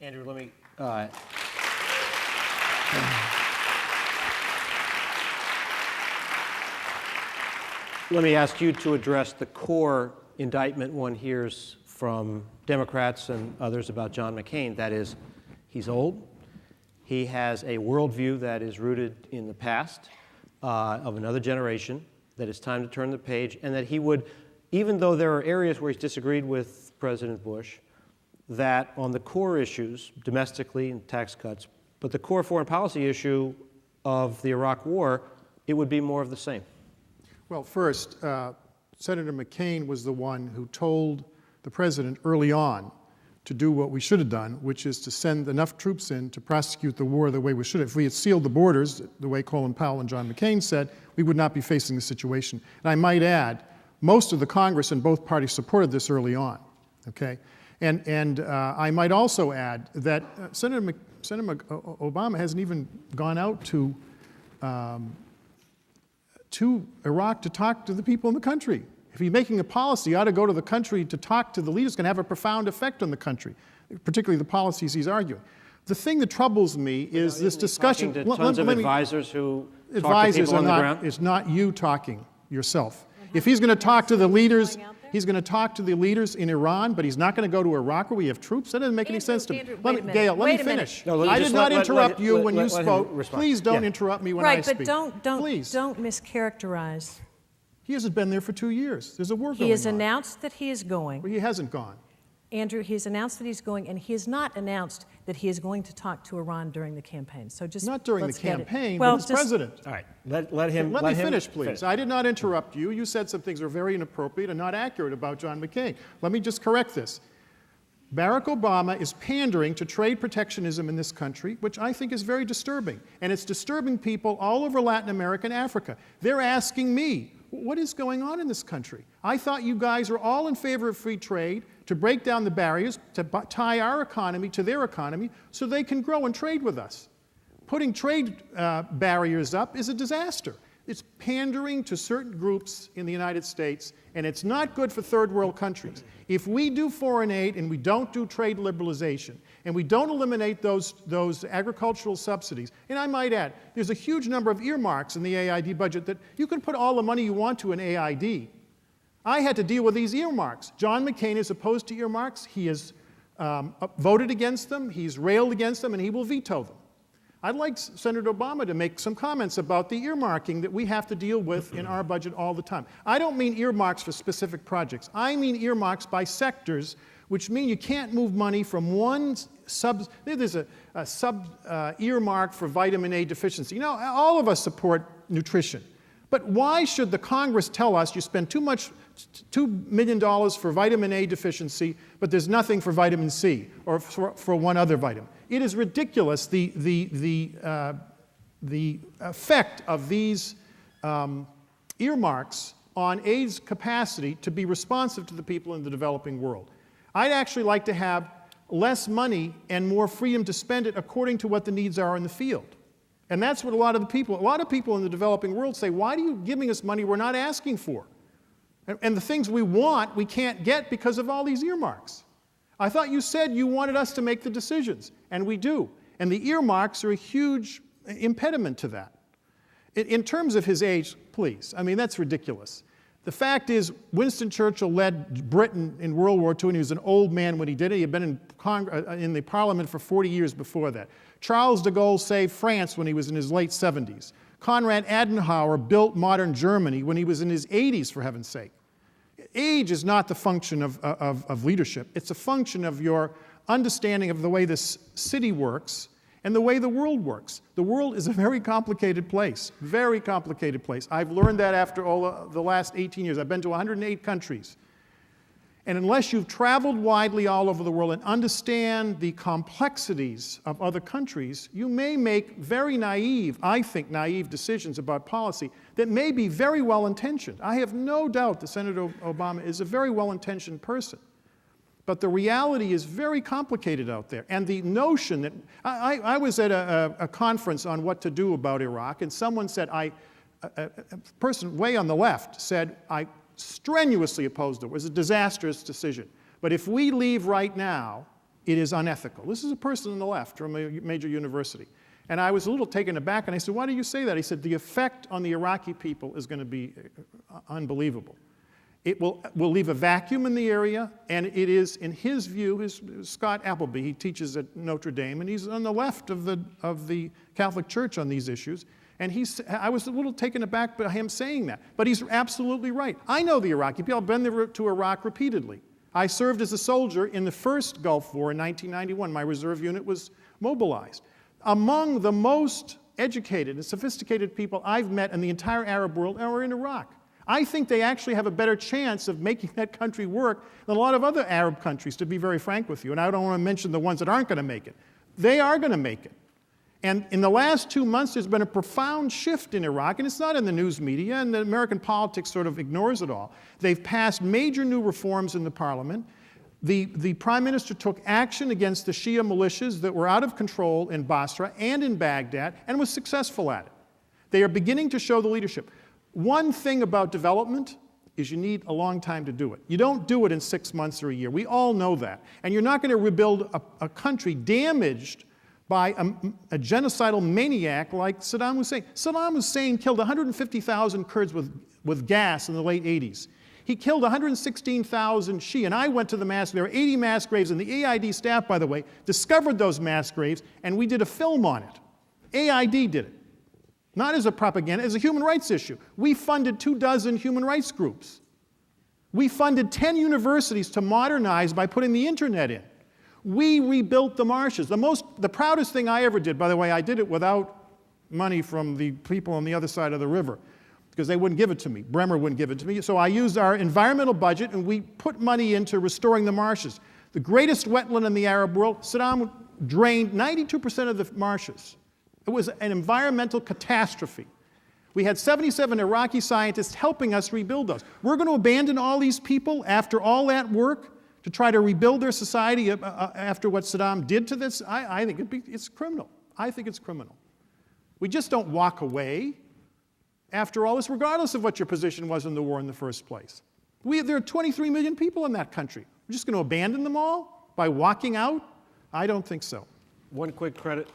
Andrew, let me ask you to address the core indictment one hears from Democrats and others about John McCain. That is, he's old. He has a worldview that is rooted in the past of another generation, that it's time to turn the page, and that he would, even though there are areas where he's disagreed with President Bush, that on the core issues, domestically and tax cuts, but the core foreign policy issue of the Iraq War, it would be more of the same. Well, first, Senator McCain was the one who told the president early on to do what we should have done, which is to send enough troops in to prosecute the war the way we should have. If we had sealed the borders, the way Colin Powell and John McCain said, we would not be facing this situation. And I might add, most of the Congress and both parties supported this early on, okay? And I might also add that Senator Obama hasn't even gone out to Iraq to talk to the people in the country. If he's making a policy, he ought to go to the country to talk to the leaders. It's going to have a profound effect on the country, particularly the policies he's arguing. The thing that troubles me is this discussion. To tons of advisors who talk to people on the ground? It's not you talking yourself. If he's going to talk to the leaders, he's going to talk to the leaders in Iran, but he's not going to go to Iraq where we have troops. That doesn't make any sense to me. Gail, let me finish. No, I did not interrupt you when you spoke. Respond. Please don't interrupt me when I speak. Right, but don't mischaracterize. He hasn't been there for 2 years. There's a war going on. He has announced that he is going. Well, he hasn't gone. Andrew, he has announced that he's going, and he has not announced that he is going to talk to Iran during the campaign. So just not during the let's get it. campaign, Well, but as president. All right, let me finish, please. I did not interrupt you. You said some things that were very inappropriate and not accurate about John McCain. Let me just correct this. Barack Obama is pandering to trade protectionism in this country, which I think is very disturbing. And it's disturbing people all over Latin America and Africa. They're asking me, what is going on in this country? I thought you guys were all in favor of free trade, to break down the barriers, to tie our economy to their economy so they can grow and trade with us. Putting trade barriers up is a disaster. It's pandering to certain groups in the United States, and it's not good for third world countries. If we do foreign aid and we don't do trade liberalization, and we don't eliminate those agricultural subsidies, and I might add, there's a huge number of earmarks in the AID budget that you can put all the money you want to in AID. I had to deal with these earmarks. John McCain is opposed to earmarks. He has voted against them, he's railed against them, and he will veto them. I'd like Senator Obama to make some comments about the earmarking that we have to deal with in our budget all the time. I don't mean earmarks for specific projects. I mean earmarks by sectors, which mean you can't move money from one there's a earmark for vitamin A deficiency. You know, all of us support nutrition. But why should the Congress tell us you spend $2 million for vitamin A deficiency, but there's nothing for vitamin C or for one other vitamin? It is ridiculous, the effect of these earmarks on aid's capacity to be responsive to the people in the developing world. I'd actually like to have less money and more freedom to spend it according to what the needs are in the field. And that's what a lot of people in the developing world say, why are you giving us money we're not asking for? And the things we want, we can't get because of all these earmarks. I thought you said you wanted us to make the decisions, and we do. And the earmarks are a huge impediment to that. In terms of his age, please, I mean, that's ridiculous. The fact is, Winston Churchill led Britain in World War II, and he was an old man when he did it. He had been in the Parliament for 40 years before that. Charles de Gaulle saved France when he was in his late 70s. Konrad Adenauer built modern Germany when he was in his 80s, for heaven's sake. Age is not the function of leadership. It's a function of your understanding of the way this city works and the way the world works. The world is a very complicated place, very complicated place. I've learned that after all the last 18 years. I've been to 108 countries. And unless you've traveled widely all over the world and understand the complexities of other countries, you may make very naive, I think naive decisions about policy that may be very well-intentioned. I have no doubt that Senator Obama is a very well-intentioned person. But the reality is very complicated out there. And the notion that, I was at a conference on what to do about Iraq, and someone said, a person way on the left said, I strenuously opposed it. It was a disastrous decision. But if we leave right now, it is unethical. This is a person on the left from a major university. And I was a little taken aback, and I said, why do you say that? He said, the effect on the Iraqi people is going to be unbelievable. It will leave a vacuum in the area, and it is, in his view, Scott Appleby, he teaches at Notre Dame, and he's on the left of the Catholic Church on these issues. And I was a little taken aback by him saying that. But he's absolutely right. I know the Iraqi people. I've been there to Iraq repeatedly. I served as a soldier in the first Gulf War in 1991. My reserve unit was mobilized. Among the most educated and sophisticated people I've met in the entire Arab world are in Iraq. I think they actually have a better chance of making that country work than a lot of other Arab countries, to be very frank with you. And I don't want to mention the ones that aren't going to make it. They are going to make it. And in the last 2 months, there's been a profound shift in Iraq, and it's not in the news media, and the American politics sort of ignores it all. They've passed major new reforms in the parliament. The prime minister took action against the Shia militias that were out of control in Basra and in Baghdad, and was successful at it. They are beginning to show the leadership. One thing about development is you need a long time to do it. You don't do it in 6 months or a year. We all know that. And you're not going to rebuild a country damaged by a genocidal maniac like Saddam Hussein. Saddam Hussein killed 150,000 Kurds with gas in the late 80s. He killed 116,000 Shia, and I went to the mass. There were 80 mass graves, and the AID staff, by the way, discovered those mass graves, and we did a film on it. AID did it. Not as a propaganda, as a human rights issue. We funded 24 human rights groups. We funded 10 universities to modernize by putting the internet in. We rebuilt the marshes. The proudest thing I ever did, by the way, I did it without money from the people on the other side of the river, because they wouldn't give it to me. Bremer wouldn't give it to me. So I used our environmental budget, and we put money into restoring the marshes. The greatest wetland in the Arab world, Saddam drained 92% of the marshes. It was an environmental catastrophe. We had 77 Iraqi scientists helping us rebuild those. We're going to abandon all these people after all that work to try to rebuild their society after what Saddam did to this? I think it's criminal. I think it's criminal. We just don't walk away after all this, regardless of what your position was in the war in the first place. There are 23 million people in that country. We're just going to abandon them all by walking out? I don't think so. One quick credit